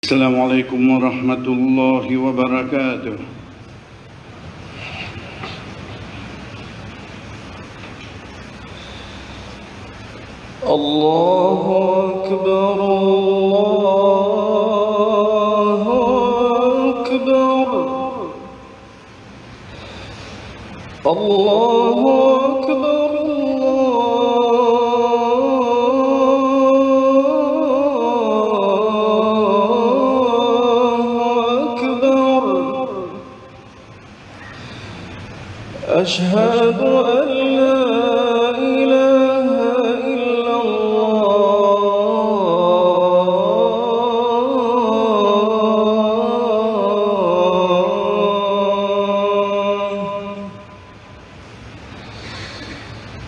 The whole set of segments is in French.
السلام عليكم ورحمة الله وبركاته. الله أكبر الله أكبر الله أكبر أشهد أن لا إله إلا الله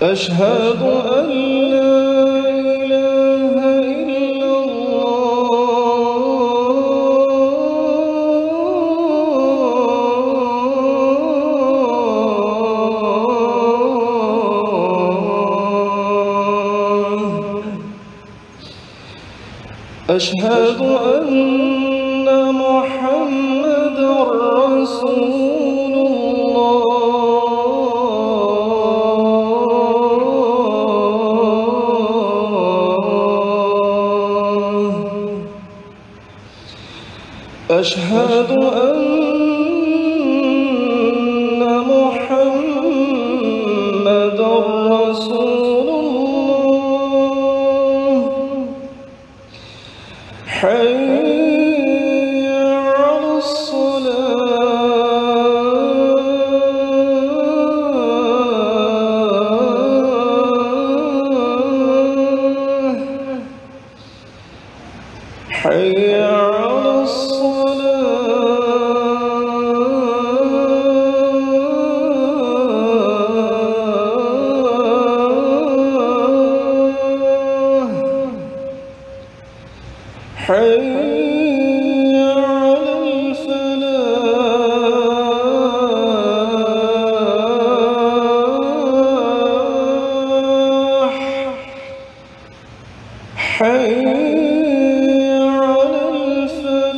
أشهد أن لا إله إلا أشهد أن محمدًا رسول الله أشهد أن محمدًا رسول الله حي على الصلاة حي على الصلاة حي على الفلاح حي على الفلاح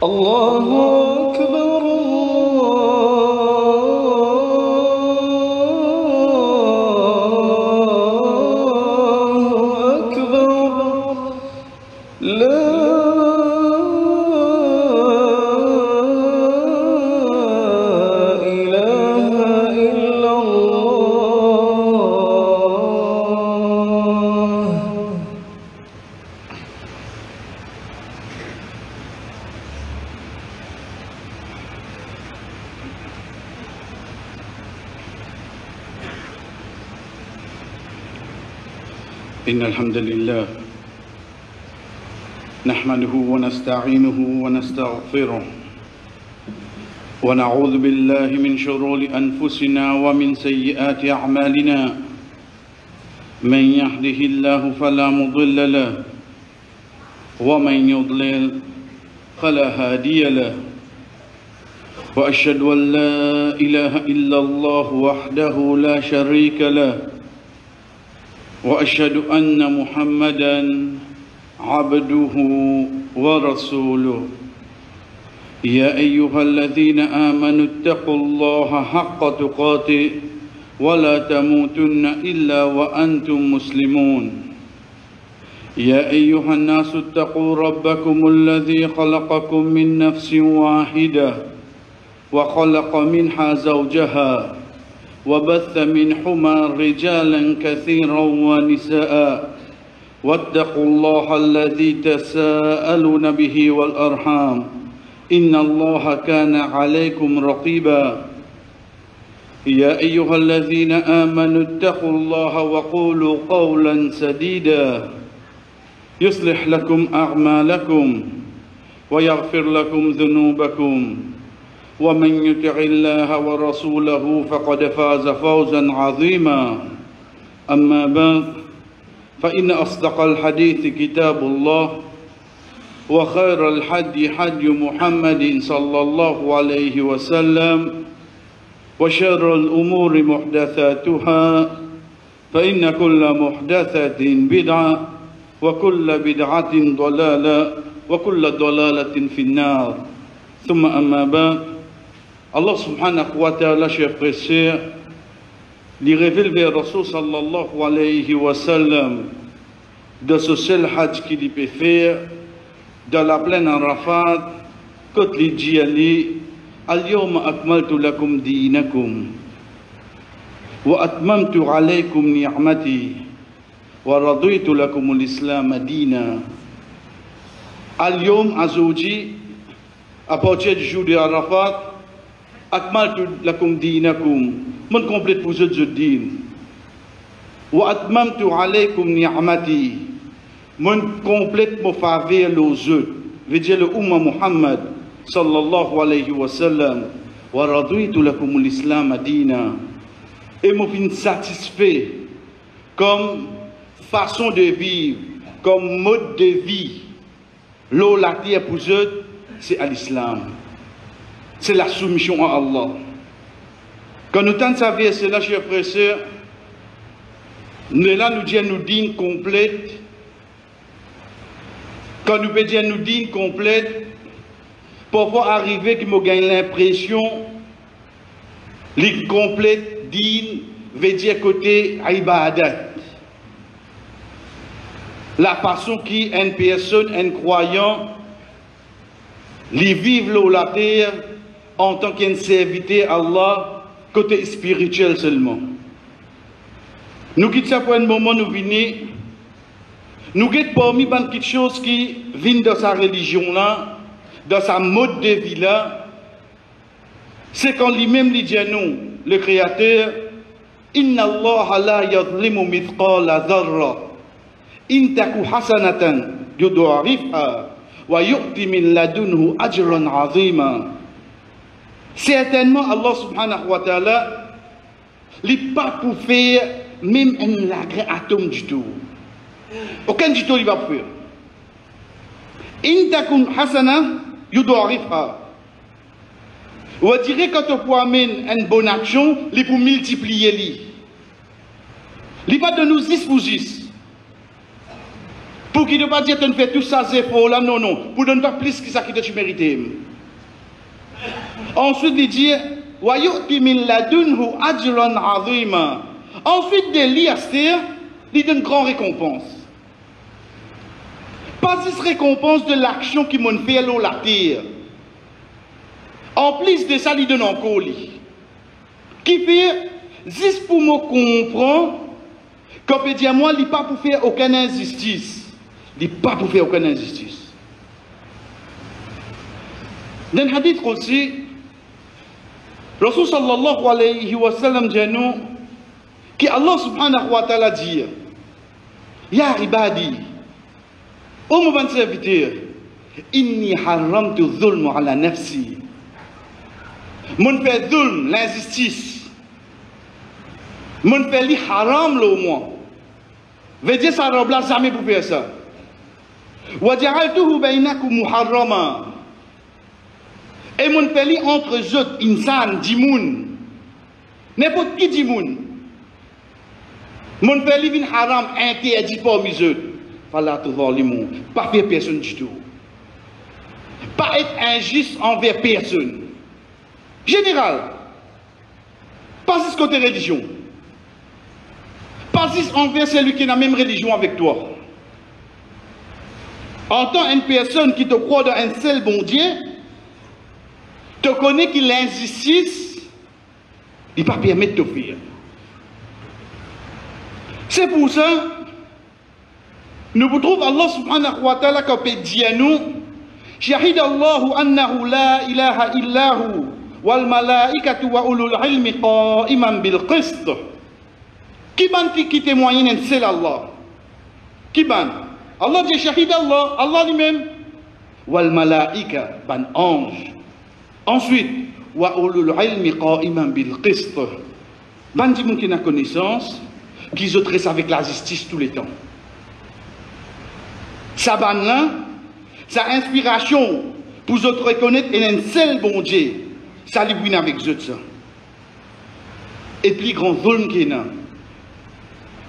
الله أكبر الله أكبر لا إله إلا الله إن الحمد لله نحمده ونستعينه ونستغفره ونعوذ بالله من شرور أنفسنا ومن سيئات أعمالنا من يهده الله فلا مضل له ومن يضلل فلا هادي له وأشهد أن لا إله إلا الله وحده لا شريك له وأشهد أن محمدًا عبده ورسوله يا أيها الذين آمنوا اتقوا الله حق تقاته ولا تموتن إلا وأنتم مسلمون يا أيها الناس اتقوا ربكم الذي خلقكم من نفس واحدة وخلق منها زوجها وبث منهما رجالا كثيرا ونساء واتقوا الله الذي تساءلون به والأرحام إن الله كان عليكم رقيبا يا أيها الذين آمنوا اتقوا الله وقولوا قولا سديدا يصلح لكم أعمالكم ويغفر لكم ذنوبكم ومن يطع الله ورسوله فقد فاز فوزا عظيما أما بعد فإن أصدق الحديث كتاب الله وخير الحدي حدي محمد صلى الله عليه وسلم وشر الأمور محدثاتها فإن كل محدثة بدعة وكل بدعة ضلالة وكل ضلالة في النار ثم أما بعد Allah subhanahu wa ta'ala, chers frères et sœurs, lui révèle vers Rasul sallallahu alayhi wa sallam de ce seul hajj qu'il peut faire dans la plaine Arafat, quand il dit Al-yawma akmaltu lakum dinakum wa atmamtu alaykum ni'mati wa raditu lakum al-islam dina. Al-yawm azouji, à partir du jour de Arafat, akmaltu lakum dinakum, mon complète pour ce din. Wa atmamtu alaykum ni'mati, mon complète mon faveur aux autres, veut dire le Ummah Muhammad sallallahu alayhi wa sallam, wa raditu lakum l'islam dina, et mon fin satisfait comme façon de vivre, comme mode de vie, l'eau la terre pour eux, c'est à l'islam. C'est la soumission à Allah. Quand nous tentons de savoir cela, chers frères et sœurs, nous là nous disons nous dînes complète. Quand nous pouvons dire nous dînes complète, parfois arriver que nous gagnons l'impression, les complètes dînes veut dire côté ibadat. La façon qui une personne, un croyant, les vivent l'eau la terre en tant qu'un serviteur à Allah, côté spirituel seulement. Nous quittons ça pour un moment, nous venons, nous quittons parmi quelque chose qui vient dans sa religion là, dans sa mode de vie là, c'est quand lui-même dit à nous, le Créateur, Inna Allah la yadlimu mithqala dharra, in taku hasanatan yudha'ifha wa yu'ti min ladunhu ajran 'azima. Certainement, Allah subhanahu wa ta'ala, il n'est pas pour faire même un lagré atome du tout. Aucun du tout il va faire. In takun hasana yudha'ifha. On dirait quand on peut amener une bonne action, il pour multiplier lui. Il va de nous 10 pour 10. Pour qu'il ne pas dire que tu fais tout ça, c'est faux là, non, non. Pour ne pas plus que ça que tu mérites. Ensuite, il dit, Wayu'ti min ladunhu ajran 'azima. Ensuite, de l'IASTER, il donne une grande récompense. Pas cette récompense de l'action qui m'a fait l'eau la terre. En plus de ça, il donne encore lui. Qui fait, juste pour me comprendre, qu'on peut dire, moi, il n'est pas pour faire aucune injustice. Il n'est pas pour faire aucune injustice. Dans le hadith aussi, Rasul sallallahu alayhi wa sallam dit nous, que Allah subhanahu wa ta'ala dit, Ya ibadi, ô mon serviteur, inni haramtu dhulmu ala nafsi. Mon fait dhulm, l'injustice. Mon fait li haram le moins. Veut dire ça ne remplace jamais pour faire ça. Wa ja'altuhu bainakum muharrama. Et mon fait li entre eux, insan, dimoun. N'importe qui dimoun. Mon fait li vin haram interdit parmi eux. Fala tudhalimu. Pas faire personne du tout. Pas être injuste envers personne. Général. Pas juste côté religion. Pas juste envers celui qui a la même religion avec toi. En tant qu'une personne qui te croit dans un seul bon Dieu, te connaît qu'il l'injustice, il ne va pas permettre de te faire. C'est pour ça, nous trouvons Allah subhanahu wa ta'ala qui peut dire à nous, Shahid Allahu annahu la ilaha illahu wal malaikatu wa ulul ilmi qa'iman bil qist. Qui ban qui témoigne d'un seul Allah? Qui ban? Allah dit Shahid Allah, Allah lui-même. Wal malaika, ban ange. Ensuite, wa ulul ilmi qa'iman bil qist. Ban dit qui n'a connaissance, qu'ils adressent avec la justice tous les temps. Ça ban là, sa inspiration pour vous reconnaître et un seul bon Dieu, ça lui vient avec eux ça. Et plus grand volume qui est là,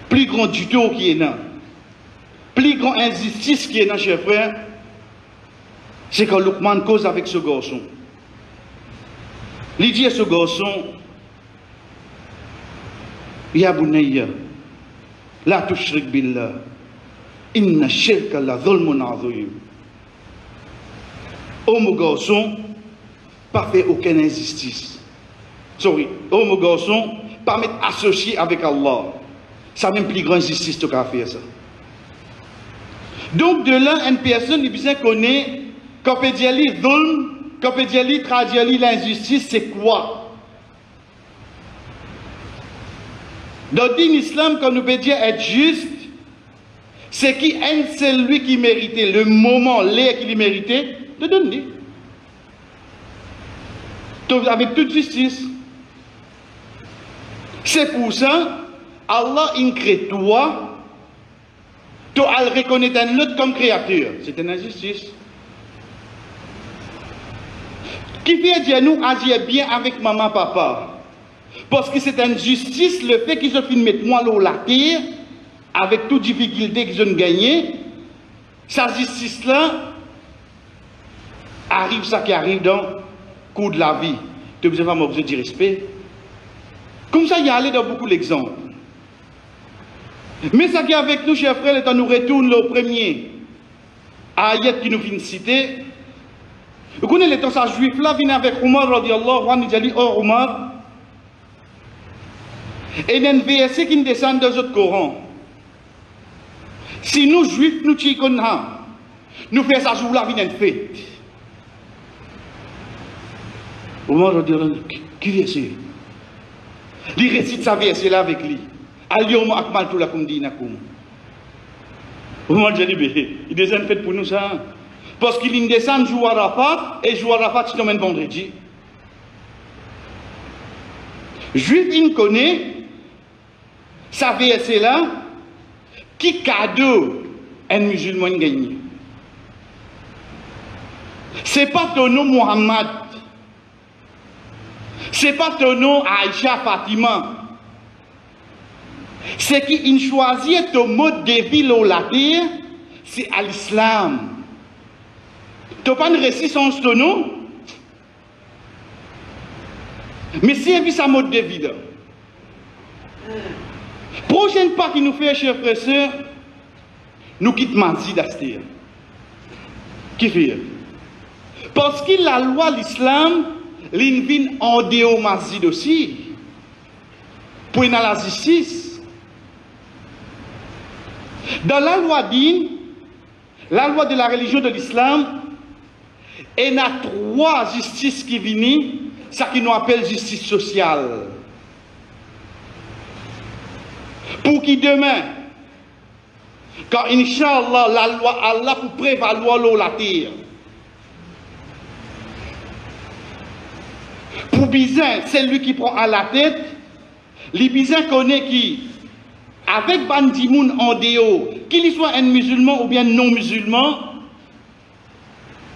plus grand tuto qui est là, plus grand injustice qui est là, chers frères, c'est quand Luqman cause avec ce garçon. Il dit à ce garçon, Ya bunayya, la tushrik billah, inna shirka la dhulmun azim. Oh mon garçon, pas fait aucune injustice. Sorry, oh mon garçon, pas m'être associé avec Allah. Ça même plus grande injustice que tu as fait ça. Donc de là, une personne qui bien connaît, quand on peut dire l'idhulm, quand on peut dire l'injustice, c'est quoi? Dans l'islam, quand nous peut dire être juste, c'est qui est celui qui méritait le moment, l'air qu'il méritait, de donner. Avec toute justice. C'est pour ça, Allah il crée toi, tu as le reconnaître un autre comme créature. C'est une injustice. Qui fait dire nous agir bien avec maman, papa? Parce que c'est une justice, le fait qu'ils ont fini de mettre moi là la terre, avec toute difficulté qu'ils ont gagné, sa justice-là, arrive ça qui arrive dans le cours de la vie. Tu as besoin de respect. Comme ça, il y a allé dans beaucoup d'exemples. Mais ça qui est avec nous, chers frères, et nous retourne au premier ayat qui nous vient de citer. Vous connaissez les temps, ça juif là, vient avec Omar, radiallahu anhu, il dit, oh Omar, et il y a un verset qui nous descend dans notre Coran. Si nous, juifs, nous t'y connaissons, nous faisons ça jour là, vient une fête. Omar, radiallahu anhu, qui verset? Il récite sa verset là avec lui. Al-yawma akmaltu lakum dinakum. Omar dit, il descend une fête pour nous ça. Parce qu'il descend jour Arafat, et jour Arafat, c'est un vendredi. Juif, il connaît, ça verset là, qui cadeau un musulman gagné. C'est pas ton nom Muhammad. C'est pas ton nom Aïcha Fatima. C'est qu'il choisit ton mode de vie au latin, c'est à l'islam. Tu n'as pas une résistance ton nom. Mais si il vit sa mode de vie. Prochaine pas qui nous fait, chers frères et sœurs, nous quittons Masjid d'Astir. Qui fait? Parce que la loi de l'islam, l'invite en dehors Masjid aussi. Pour dans la justice. Dans la loi dine, la loi de la religion de l'islam, il y a 3 justices qui viennent, ça qui nous appelle justice sociale. Pour qui demain, quand Inch'Allah, la loi Allah pour prévaloir l'eau la terre. Pour Bizin, c'est lui qui prend à la tête, les Bizin connaît qui, avec Bandimoun en dehors, qu'il soit un musulman ou bien non musulman,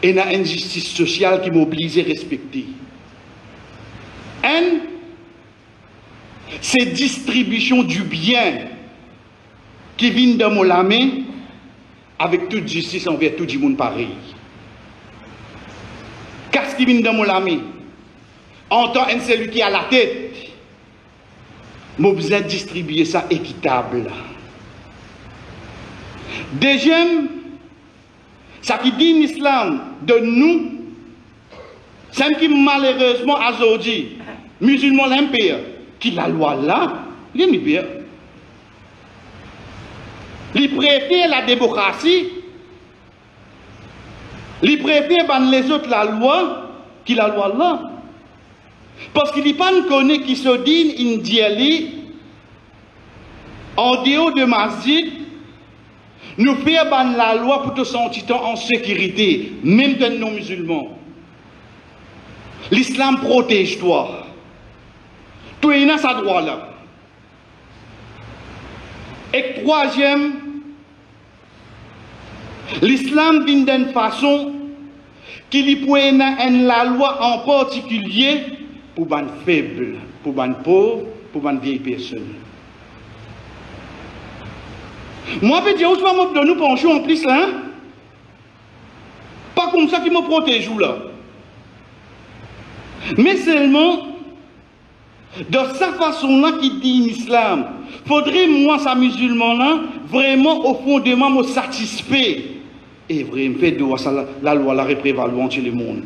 il y a une justice sociale qui m'oblige à respecter. Un, c'est distribution du bien qui vient de mon main avec toute justice envers tout le monde pareil. Qu'est-ce qui vient de mon main? En tant que celui qui a la tête, je besoin de distribuer ça équitable. Deuxième, ça qui dit l'islam de nous, c'est qui malheureusement aujourd'hui, musulmans l'empire, qui la loi là, il est bien. Ils préfèrent la démocratie, ils préfèrent les autres la loi, qui la loi là. Parce qu'il n'y a pas de connaît qui se dit indiali en dehors de Masjid, nous faisons la loi pour te sentir en sécurité, même d'un non-musulman. L'islam protège toi. Tu es dans sa droit là. Et troisième, L'islam vient d'une façon qui lui prenne la loi en particulier pour les faibles, pour les pauvres, pour les vieilles personnes. Moi, je vais dire, où de nous penchons en plus là, hein? Pas comme ça qui me protège là. Mais seulement, de sa façon-là qui dit l'islam, faudrait moi, ça musulman-là, vraiment au fondement me satisfaire. Et vraiment, fait de ça, la loi la prévalant chez le monde.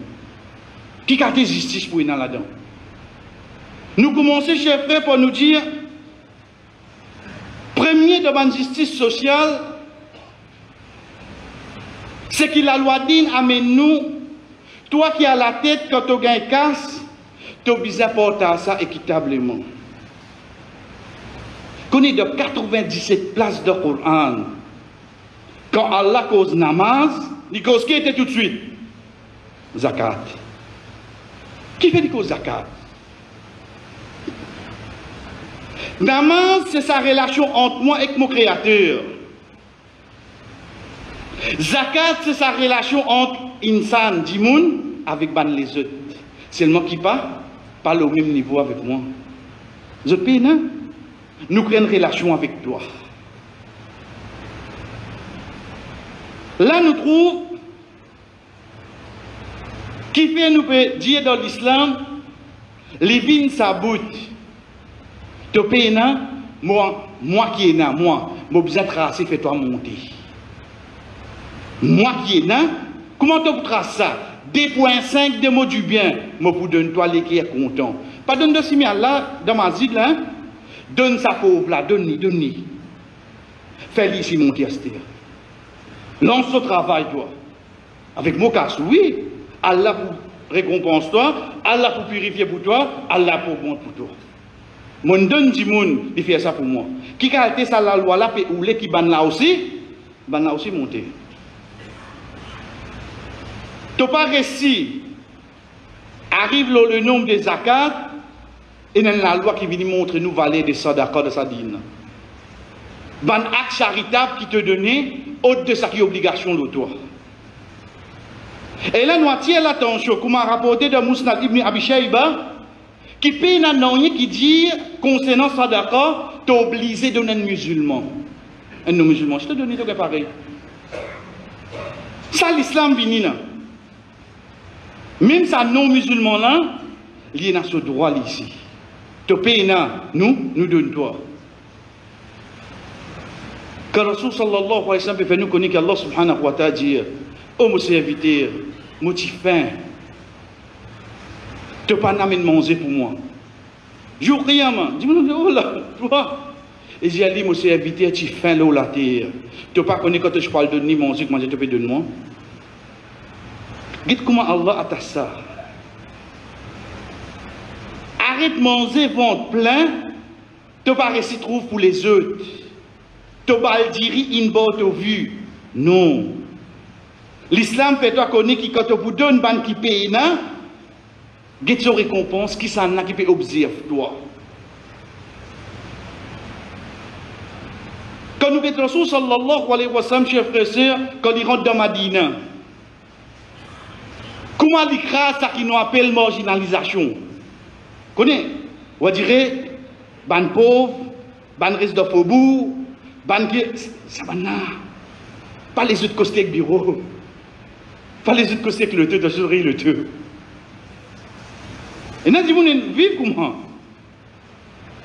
Qui a des justice pour nous là-dedans? Nous commençons, chers frères, pour nous dire, premier de la justice sociale, c'est que la loi dit, amène nous, toi qui as la tête, quand tu as un casse, tu as besoin de porter ça équitablement. Qu'on est de 97 places de Coran. Quand Allah cause namaz, il cause qui était tout de suite? Zakat. Qui fait cause zakat? Namaz, c'est sa relation entre moi et mon créateur. Zakat, c'est sa relation entre insan, dimoun, avec ban les autres. Seulement qui parle au même niveau avec moi. Je paye, non? Nous créons une relation avec toi. Là, nous trouvons qui fait nous peut dire dans l'islam, les vignes s'aboutent. Tu payes, moi qui est là, moi, je besoin de tracer, fais-toi monter. Moi qui est là, comment tu traces ça? 2,5 de mots du bien, moi pour donner toi les qui est content. Pas donne de signal là, dans ma zide là, donne sa pauvre là, donne-ni. Fais-lui ici monter à cette terre. Lance au travail, toi. Avec mon casse, oui. Allah pour récompense toi, Allah pour purifier pour toi, Allah pour bon pour toi. Mon donne du monde, il fait ça pour moi. Qui a été ça la loi là, ou les qui ban là aussi monter. Tu n'as pas réussi. Arrive le nombre des zakats, et dans la loi qui vient montrer nous valer des sadaqas de Sadine. Ban acte charitable qui te donnait, autre de ça qui est obligation de toi. Et là, nous attirons l'attention, comme a rapporté de Mousnad ibn Abi Shayba, qui paye un nom qui dit, concernant Sadaqa, tu es obligé de donner un musulman. Un non-musulman, je te donne tout pareil. Ça, l'islam vient là. Même ça, non-musulman là, il y a ce droit ici. Tu payes nous donne toi. Quand Rasul sallallahu alayhi wa sallam fait nous connaître qu'Allah subhanahu wa ta'ala dit, oh mon serviteur, moi tu faim, tu n'as pas d'amener manger pour moi. Je dis rien, dis-moi, oh là, toi. Et j'ai dit, mon serviteur, tu faim là où la terre. Tu n'as pas connu quand je parle de ni manger, comment je te peux donner moi. Dites comment Allah attache ça. Arrête de manger, ventre plein, tu n'as pas réussi à trouver pour les autres. Tu n'as pas dire une bonne vue. Non. L'islam fait toi connaître que quand tu vous donne ban qui paye, get your récompense qui s'en a qui peut observer toi. Quand nous mettons Rasul sallallahu alayhi wa sallam, chers frères et sœurs, quand il rentre dans Madina, comment il crase ça qui nous appelle marginalisation? Connais? On dirait, ban pauvre, ban reste de faubourg, ban qui. Ça va là. Pas les autres costés avec bureau. Pas les autres costés avec le teu, de sourire le teu. Et nous disons, vivre comment?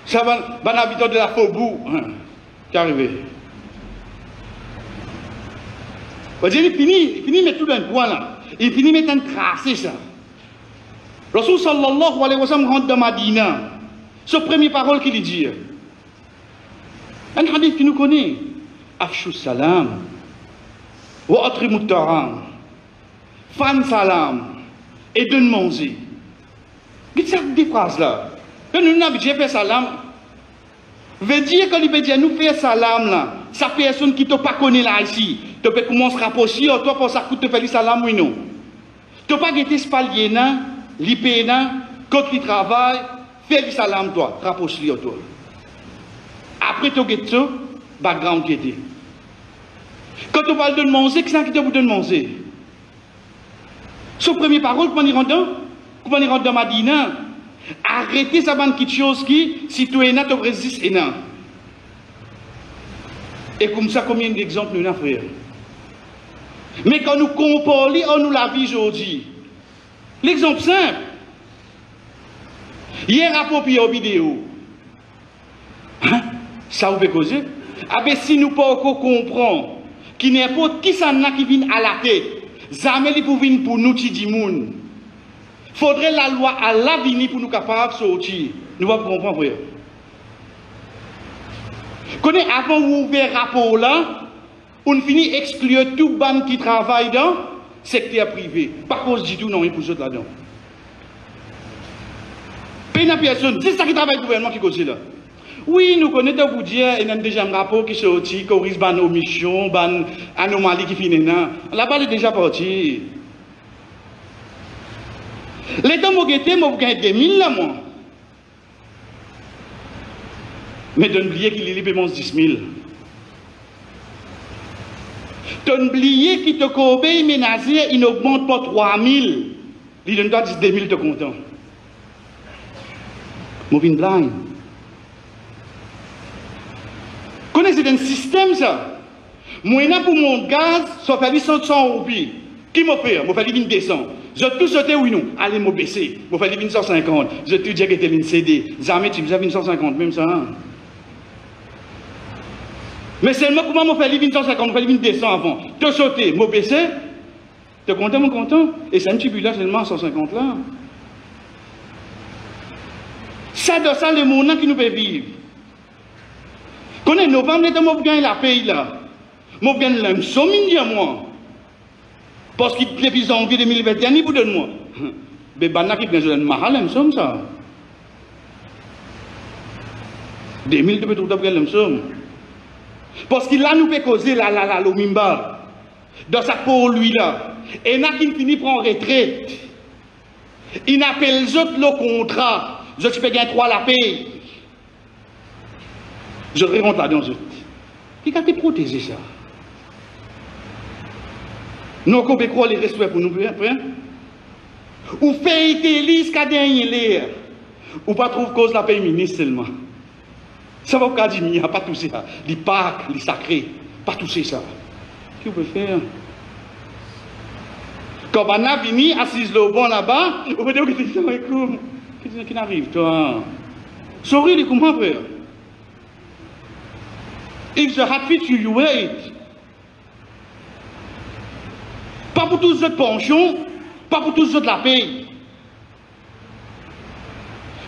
Ça va, ban habitant de la faubourg, qui est arrivé. On dirait, il finit mettre tout dans le coin là. Il finit mettre un tracé ça. Rasul sallallahu alayhi wa sallam rentre dans Madina. Ce premier parole qu'il dit. Un hadith qui nous connaît. Afshu salam. Wa atrimut ta'am. Fan salam. Et donne manger. Qu'est-ce que c'est des phrases là? Quand nous n'avons pas fait salam, veut dire que l'Ibédia nous fait salam là. Sa personne qui ne pas connaît là ici. Tu peux commencer à rapprocher, toi pour ça que tu fais le salam ou non. Tu n'as pas été spalier, l'IP, quand tu travailles, fais le salam toi, rapproche-le toi. Après tu as ça, background qui était. Quand on parle de manger, qu'est-ce qui vous donne manger? Son première parole, comment il rentre dans Madina? Arrêtez ça bande quelque chose qui, si tu es là, tu résistes. Et comme ça, combien d'exemples nous avons, frère? Mais quand nous comparons, on nous la vie aujourd'hui. L'exemple simple. Hier, à propos de vidéo. Hein? Ça vous fait causer? Ah ben si nous pas encore comprendre qui n'importe qui ça n'a qui vient à la tête, jamais pour venir pour nous ti moun. Faudrait la loi à l'avenir pour nous capables de sortir. Nous va comprendre, frère. Connais avant ouvrir rapport là, on finit exclure tout ban qui travaille dans le secteur privé. Par cause du tout, non, il pour ça là-dedans. Pays n'a personne, c'est ça qui travaille le gouvernement qui cause là. Oui, nous connaissons pour dire, il y a déjà un rapport qui est sorti, qui risque ban omission, ban anomalie qui finit là. Là-bas, il est déjà parti. L'État m'a gagné, m'a gagné 2000 là, moi. Mais d'un oublier qu'il est libre 10 000. D'un oublier qu'il te coobéit, ménager, il n'augmente pas 3 000. Il donne pas 10 000, te content. Moi, je blind. Connaissez un système, ça? Moi, pour mon gaz, ça fait 100 roupies. Qui m'a fait? Moi, fait 200. Je tout sauté, oui, non. Allez, moi, baisser. Moi, fait 150. Je tout dit que c'était une CD. Jamais, tu me dis 150, même ça. Hein? Mais seulement, comment moi, fait 150, moi, fait 200 avant. Tu sauté, moi, baisser. Tu es content, moi, content? Et c'est un petit là seulement 150 là. Ça, de ça, le monde qui nous peut vivre. Connais novembre, moi, je gagne la paye là. Moi, je gagne la somme, moi. Parce qu'il depuis janvier 2021, il vous donne moi. Mais banna qui vient de mahal, la somme ça. 2000 de tout à la somme. Parce qu'il a nous fait causer le mimbar. Dans sa pour lui là. Et n'a qui finit prendre retraite. Il appelle les autres le contrat. Je peux gagner 3 la paye. Je rentre là-dedans. Qui a été protégé ça? Nous avons quoi les respects pour nous, frère? Ou fait élise qu'à dernier l'air. Ou pas trouve cause la paix ministre seulement. Ça va pas dire, il n'y a pas tout ça. Les parcs, les sacrés, pas tout ça. Qu'est-ce que vous pouvez faire? Quand on a venu, assis le bon là-bas, on va dire que qu'est-ce qui arrive, toi? Sorry, comment, frère? If the heart fits you, you wait. Pas pour tous les autres pensions, pas pour tous les autres la paye.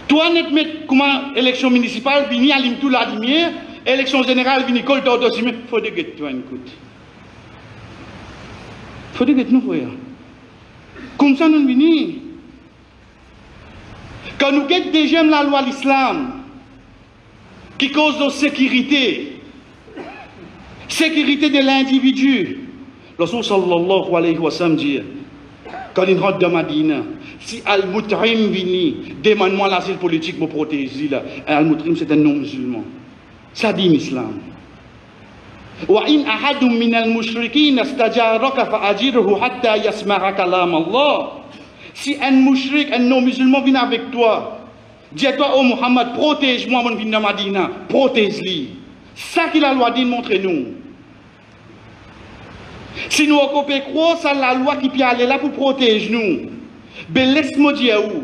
Toi, net mettre comment élection municipale, vini à l'imtou la lumière, élection générale, vini col d'ordre, il faut que toi écoute. Faut que nous, frère. Comme ça, nous venons. Quand nous guettons déjà la loi de l'islam, qui cause de sécurité de l'individu. Rasul sallallahu alayhi wa sallam dit, quand il rentre dans Madina, si Al-Mut'im vini, demande-moi l'asile politique pour protéger là. Al-Mut'im c'est un non-musulman. Ça dit l'islam. وَإِنْ أَحَدٌ مِّنَ الْمُشْرِكِينَ اسْتَجَارَكَ فَأَجِرْهُ حَتَّى يَسْمَعَ كَلَامَ اللَّهِ. Si un mushrik, un non-musulman vient avec toi, dis-toi, oh Muhammad, protège-moi, mon vin dans Madina, protège-lui. Ça qu'il a loi dit, montrez-nous. Si nous occupons croire, c'est la loi qui peut aller là pour protéger nous. Mais laisse-moi dire où.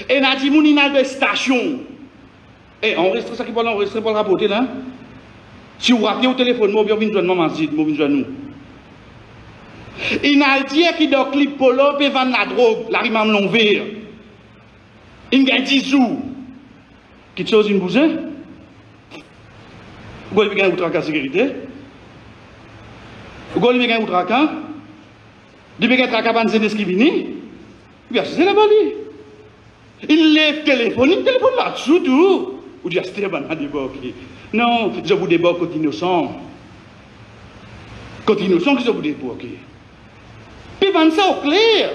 Et nous avons dit, nous avons des stations. Et on reste ça qui va enregistrer pour le rapporter là. Si vous rappelez au téléphone, moi, je viens de nous masjid, moi, je viens de nous. Il a dit qu'il doit clip polo, puis vendre la drogue, la rime à l'envers. Il a 10 jours. Quelque chose, une bousée? Vous voulez gagner outre la sécurité? Vous voulez gagner outre la il peut être à cabane jeunesse qui vient. C'est la balie. Il lève le téléphone là-dessous tout. Ou dit, c'est un débarqué. Non, je vous débarque quand innocent. Quand innocent, que je vous débarque. Puis, vendre ça au clair.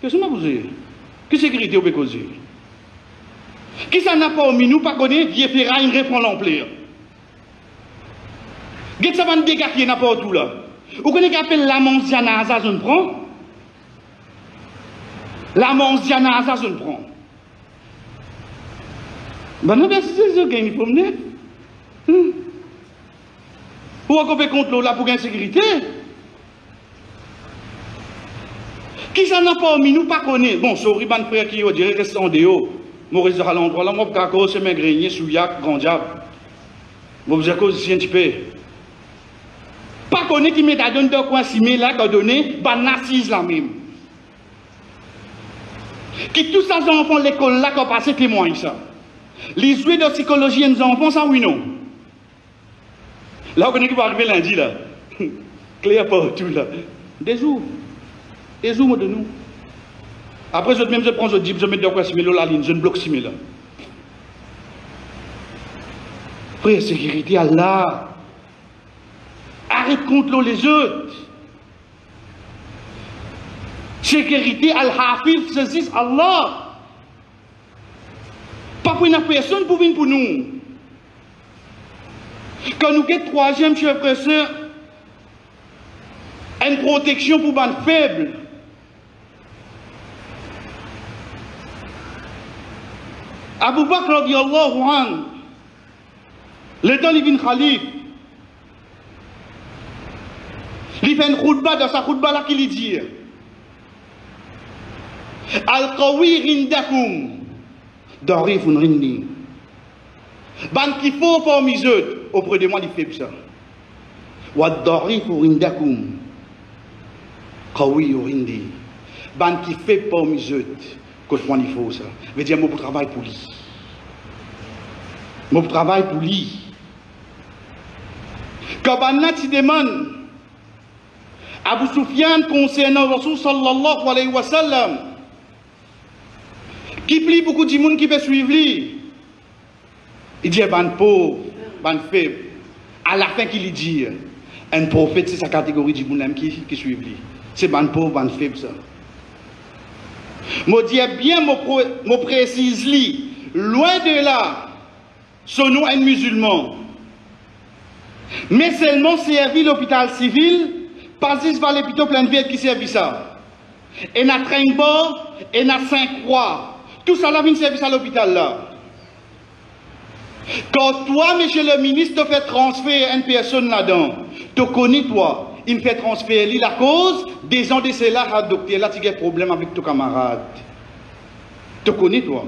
Qu'est-ce que vous avez? Quelle sécurité vous avez causé? Qui ça n'a pas au minou, pas connu, vieux ferraille, il reprend l'ampleur. Qu'est-ce que ça va nous dégager n'importe où là? Vous connaissez qu'appelle la mondiana, ça je ne prends? La mondiana, ça je ne prends. Ben non, c'est ce qu'il faut mener. Ou on peut contre l'eau là pour l'insécurité? Qui ça n'a pas mis nous pas connaître? Bon, sorry, ban frère qui on dirait reste en dehors. Maurice à l'endroit là, moi, je suis un grenier, souillac, grand diable. Vous avez cause un petit peu. Pas connaître qui met à donner de quoi si là, qui a donné, ban assise là même. Qui tous ces enfants de l'école là qui ont passé témoignent ça. Les jouets de psychologie des enfants, ça oui non. Là, on connaît qui va arriver lundi là. Clair partout là. Des jours de nous. Après, je même je prends, je dis, je mets de quoi si la ligne, je ne bloque si là. Frère, sécurité, Allah. Arrête contre les autres. Sécurité, Al-Hafid, c'est Allah. Pas pour une personne pour venir pour nous. Quand nous avons troisième chef professeur, une protection pour les faibles. Abu Bakr radiyallahu anhu, le temps il vient Khalif, il fait une khutbah, dans sa khutbah là qu'il dit Al-Qawi rindakum, darifun rindi. Ban qui faut pour mes auprès de moi, il fait ça. Wa darifu rindakum, qawi rindi. Ban qui fait pour mes côté moi, il faut ça. Je veux dire, moi, pour travail pour lui. Moi, pour travail pour lui. Quand on demande Abu Sufyan concernant Rasul sallallahu alayhi wa sallam, qui plie beaucoup de monde qui veut suivre lui, il dit, ban pauvre, ban faible. À la fin, qu'il dit, un prophète, c'est sa catégorie de monde qui suit lui. C'est ban pauvre, ban faible, ça. Je dis bien, je précise, loin de là, son nom est musulman. Mais seulement servi l'hôpital civil, pas juste par l'hôpital plein de vie qui servent ça. Et n'a Trainbord, et n'a Saint-Croix. Tout ça là vient service à l'hôpital là. Quand toi, monsieur le ministre, te fait transférer une personne là-dedans, tu connais toi. Il me fait transférer la cause, des gens de cela, à docteur, là, tu as un problème avec ton camarade. Tu connais, toi.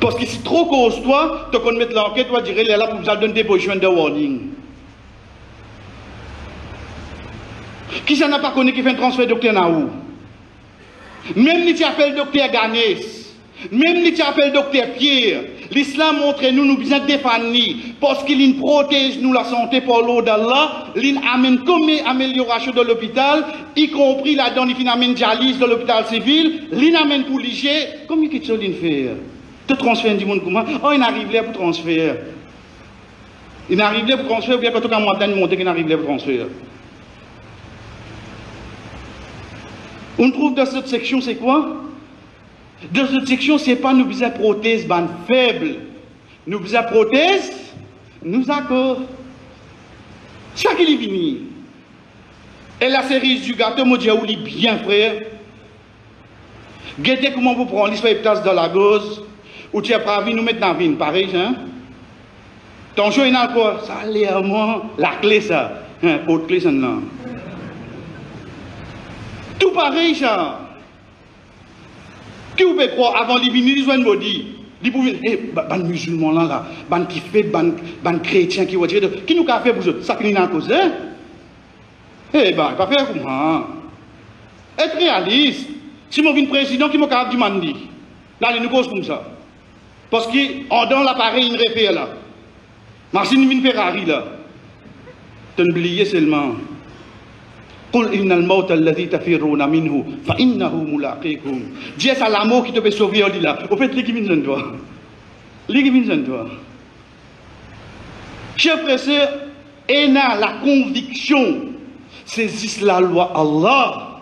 Parce que si trop cause, toi, tu connais mettre l'enquête, toi, dirais, là, pour vous donner des positions de warning. Qui ça n'a pas connu qui fait un transfert docteur Naou? Même si tu appelles docteur Ganès, même si tu appelles docteur Pierre, l'islam montre nous besoin de défendre parce qu'il protège nous la santé par l'eau d'Allah, il amène comme amélioration de l'hôpital, y compris la donne il amène dialyse de l'hôpital civil, il amène pour liger, comme il fait faire. Tu transfères du monde comment? Oh, il arrive là pour transfert. Il arrive là pour transfert, ou bien quand tu as montagne monter, il arrive là pour transfert. On trouve dans cette section, c'est quoi? Dans cette section, c'est pas nous besoin prothèse, ban faible. Nous besoin prothèse, nous accord. Ça qui est venu. Et la série du gâteau, moi, j'ai oublié bien, frère. Guettez comment vous prenez l'histoire de place dans la gauze, ou tu as pas envie de nous mettre dans la vie, pareil, hein? Ton jour, il y a quoi? Ça a l'air, moi, la clé, ça. Hein, autre clé, ça, non. Tout pareil, ça. Qui vous pouvez croire avant les venir, ils ont une body. Ils pouvaient dire, eh, ban musulman là, ban qui fait, ban chrétien qui va dire, qui nous a fait pour eux? Ça qui nous a causé? Eh ben, pas faire comment? Être réaliste. Si mon président qui m'a capable du mandi, là, il nous cause comme ça. Parce qu'en dans l'appareil, il réfère là. Machine une Ferrari là. Tu n'oublies seulement. قل إن الموت الذي تفرون منه فإنه ملاقيكم. Dieu c'est l'amour qui te peut sauver on dit là. Au fait, les qui viennent de toi. Les qui viennent de toi. Chers frères et sœurs, et la conviction, c'est juste la loi Allah,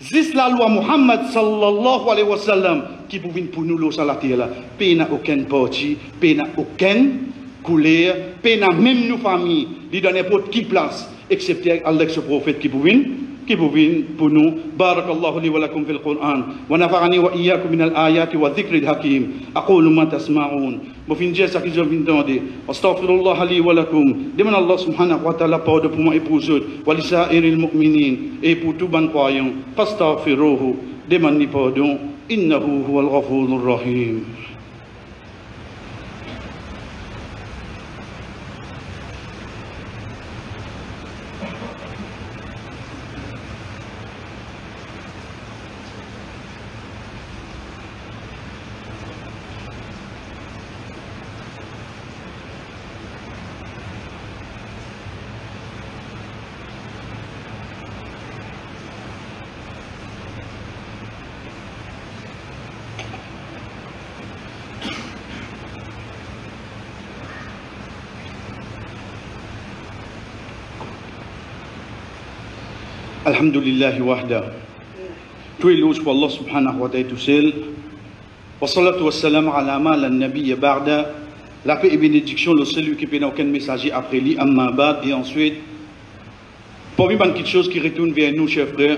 juste la loi Muhammad sallallahu alayhi wa sallam qui pouvait pour nous l'eau sur la terre là. Pays n'a aucun parti, pays n'a aucun couleur, pena même nos familles, lui donne n'importe qui place, excepté avec ce prophète qui pouvait pour nous. Barakallahu li wa lakum fil Qur'an wa nafa'ani wa iyyakum min al-ayati wa dhikril hakim. Aqulu ma tasma'un. Mo fin dire ça que je viens d'entendre. Astaghfirullah li wa lakum. Demande Allah subhanahu wa ta'ala pardon pour moi et pour eux, wa li sa'iril mu'minin et pour tout bon croyant. Fastaghfiruhu. Demande pardon. Innahu huwal ghafurur rahim. Alhamdulillah wahda. Tout éloge pour Allah subhanahu wa ta'ala tout seul. Wa salatu wa salam ala ma la nabi ba'da. La paix et bénédiction, le celui qui peut aucun messager après lui, amma ba'd. Et ensuite, pour une petite chose qui retourne vers nous, chers frères,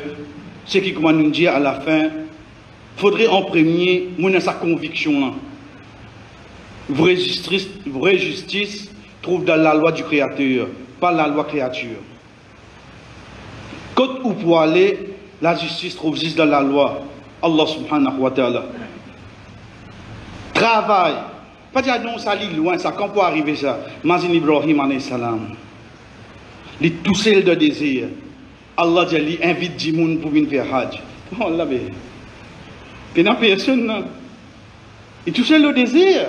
c'est qui comment nous dire à la fin, faudrait en premier, mener sa conviction là. Vraie justice trouve dans la loi du Créateur, pas la loi créature. Côte où pour aller, la justice trouve juste dans la loi. Allah subhanahu wa ta'ala. Travail. Pas dire non, ça lit loin, ça quand pour arriver ça. Mazin Ibrahim alayhi salam. Les tout seul de désir. Allah dit, il invite du monde pour venir faire Hajj. Oh là, mais. Il n'y a personne, non. Et tout seul de désir.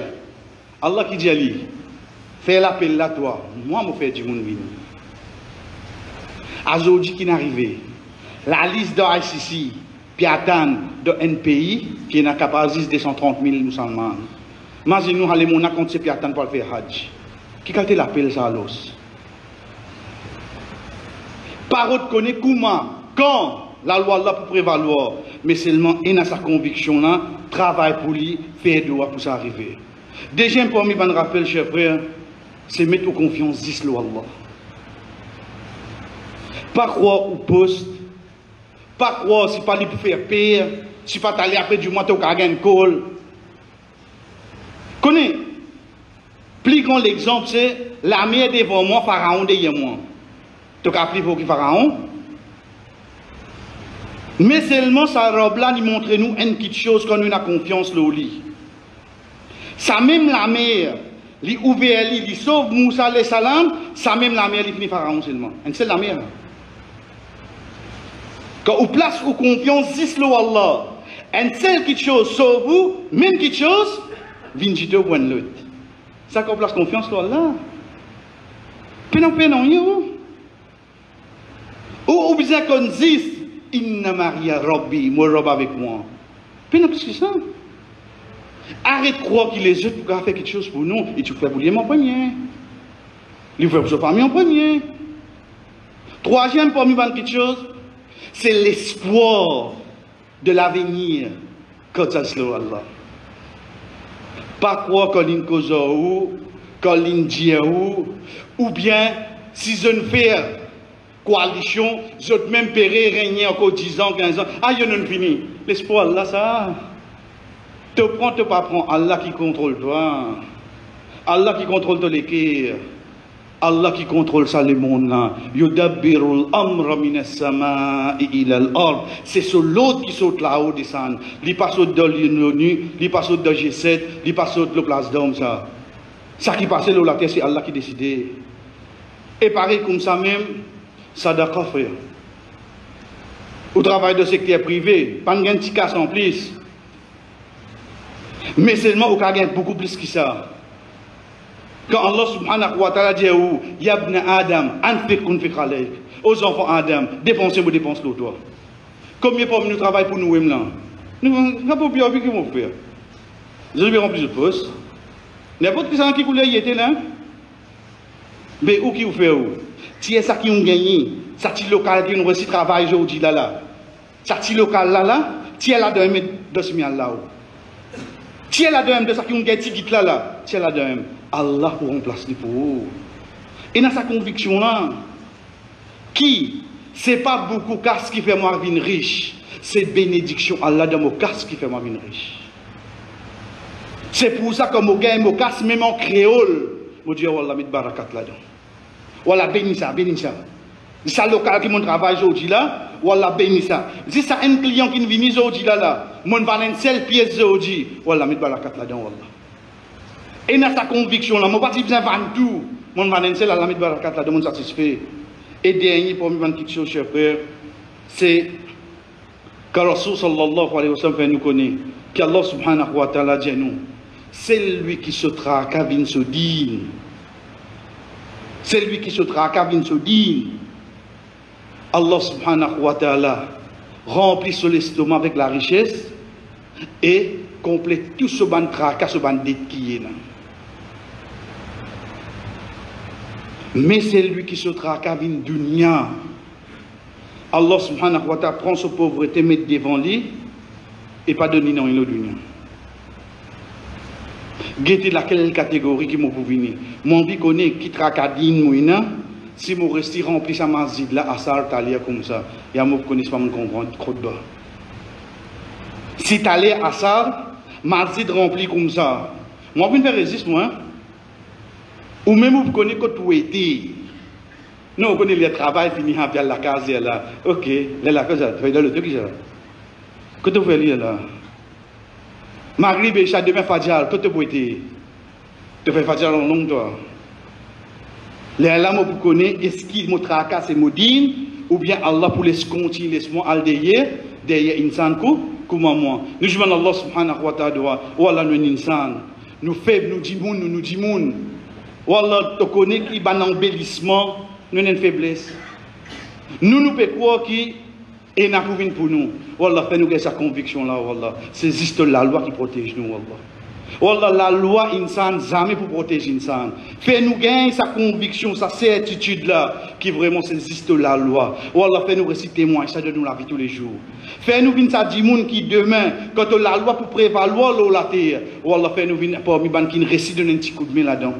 Allah qui dit, Ali, fais l'appel à toi. Moi, je fais du monde venir. Aujourd'hui qui est arrivé, la liste de ICC, puis attend d'un pays qui n'a capacité de 230 000 musulmans. Mais nous allons nous compter puis attendre pour faire Hajj. Qui a l'appel ça l'os? Parole connaît comment, quand la loi là pour prévaloir, mais seulement il a sa conviction là, travail pour lui, faire droit pour ça arriver. Deuxième premier bon rappel, chers frères, c'est mettre en confiance 10 lois Allah. Pas croire au poste, pas croire si pas lui pour faire pire, si pas aller après du mois tu as gagné une colle. Connais, plus grand l'exemple c'est la mère devant moi, Pharaon derrière moi. Tu as appris pour qui Pharaon? Mais seulement sa robe là, il montre nous une petite chose quand on a confiance au lit. Ça même la mère, il ouvre, il sauve Moussa alayhi salam, ça même la mère, il finit Pharaon seulement. C'est la mère. Quand on place ou confiance, c'est le Allah. Et celle qui chose sauve vous, même qui chose, vient de vous l'autre. Ça qu'on place confiance, le Allah. Pénon, yo. Ou bien qu'on dise, Inna Maria Rabbi, moi robe avec moi. Pénon plus que ça. Arrête de croire qu'il les autres pour faire quelque chose pour nous, et tu fais pour lui en premier. Il fait pour sa famille en premier. Troisième, pour nous, quelque chose. C'est l'espoir de l'avenir quand ça se loue Allah. Pas croire qu'on l'in cause ou, qu'on l'in dit ou bien si je ne fais coalition, je ne même paierai régner encore 10 ans, 15 ans. Ah, il y a une fini. L'espoir Allah, ça. Te prends, te pas prends. Allah qui contrôle toi. Allah qui contrôle ton équerre. Allah qui contrôle ça le monde là. Yudabbirul amra minas samaa'i ila al-ard. C'est sur l'autre qui saute là-haut descend. Il passe dans l'ONU, il passe dans G7, il passe dans la place d'homme ça. Ça qui passe là la terre c'est Allah qui décide. Et pareil comme ça même, sadaqa frère. Au travail de secteur privé, pas de petit casse en plus. Mais seulement au cas beaucoup plus que ça. Quand Allah subhanahu wa ta'ala dit où Yabna Adam, anfiq kunfiq alayk. Aux enfants Adam, dépensez vous dépensez le toi. Combien pour nous travaillons pour nous là? Nous n'avons pas bien vu qu'ils vont faire. Je vais remplir le poste. N'importe qui ça qui coulait y était là. Mais où qui vous fait où? C'est ça qui ont gagné. Ça petit local qui nous réussit travail aujourd'hui là. Ça petit local là, tiens là de 2 là. Tiens là de ça qui ont gagné petit là. Tiens là de Allah pour remplacer pour vous. Et dans sa conviction là, qui, c'est pas beaucoup casse qui fait moi venir riche, c'est bénédiction Allah dans mon casse qui fait moi venir riche. C'est pour ça que mon gars, mon casse, même en créole, mon Dieu, Wallah, met barakat là-dedans. Wallah, bénis ça, bénis ça. C'est ça local qui mon travail aujourd'hui là, Wallah, bénis ça. Si ça un client qui vient aujourd'hui là, mon va une seule pièce aujourd'hui, Wallah, met barakat là-dedans, Wallah. Et dans sa conviction là, mon parti besoin de tout, mon va une seule là, met barakat là-dedans, mon satisfait. Et dernier, pour me quelque chose, cher frère, c'est que Rasul sallallahu alayhi wa sallam fait nous connaître, qu'Allah subhanahu wa ta'ala dit nous, c'est lui qui se traque à vin se digne. C'est lui qui se traque à vin se digne. Allah subhanahu wa ta'ala remplit son estomac avec la richesse et complète tout ce ban tracas, ce ban dette qui est là. Mais c'est lui qui se traque à vin dunya. Allah subhanahu wa ta'ala prend sa pauvreté, met devant lui et pas donner dans une dunya. Guettez laquelle catégorie qui m'a pour venir. Mon vie connaît qui tracadine moi si mon resti rempli sa mazid là à ça t'allais comme ça. Et à moi connais pas me comprendre trop de bas. Si t'allais à ça, mazid rempli comme ça. Moi je faire résister moi. Ou même vous connaissez que tout était. Non, on connaît le travail fini à la case là. OK, la case tu fais dans le truc là. Que tu fais là? Maghrib et Isha demain Fajr, tout est beauté. Tu fais Fajr en long toi. Les lames pour connaître est-ce qu'il me tracasse et me dit ou bien Allah pour laisser continuer laisse-moi al derrière insan comment moi. Nous jouons Allah subhanahu wa ta'ala ou Allah nous insan. Nous faibles nous dit moun. Ou Allah te connaît qui ban embellissement, nous une faiblesse. Nous peut croire qui et n'a pour venir pour nous. Wallah, fais-nous gagner sa conviction là, Wallah. C'est juste la loi qui protège nous, Wallah. Wallah, la loi insan, jamais pour protéger insan. Fais-nous gagner sa conviction, sa certitude là, qui vraiment c'est juste la loi. Wallah, fais-nous réciter moi, ça donne nous la vie tous les jours. Fais-nous venir sa dimoun qui demain, quand la loi pour prévaloir la terre, Wallah, fais-nous venir parmi ban qui récite un petit coup de main là-dedans.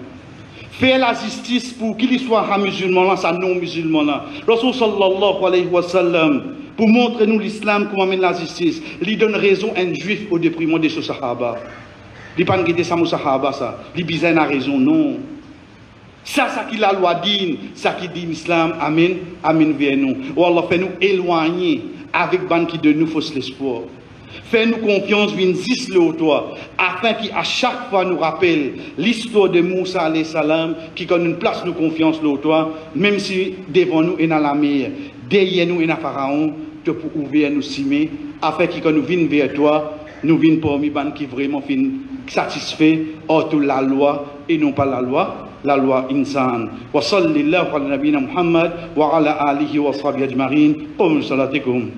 Fais la justice pour qu'il soit un musulman là, ça non musulman là. Rasul sallallahu alayhi wa sallam, pour montrer nous l'islam, comment amène la justice, il donne raison à un juif au déprimant de ce sahaba. Il ne dit pas ça, sahaba, ça. Il bizarre n'a raison, non. Ça qui la loi dit, ça qui dit l'islam, amen, amen vers nous. Ou Allah fait nous éloigner avec ban qui de nous fausse l'espoir. Fais-nous confiance, viens le toi, afin qu'à chaque fois nous rappelle l'histoire de Moussa alayhi salam, qui donne une place de confiance le toi, même si devant nous et dans la mer, derrière nous et dans Pharaon, te pour ouvrir nous simer, afin que nous vienne vers toi, nous vienne parmi ban qui vraiment fin satisfait autour de la loi et non pas la loi insan. Wa sallallahu ala nabina Muhammad wa ala alihi wa sahbihi ajma'in. Qum salatikum.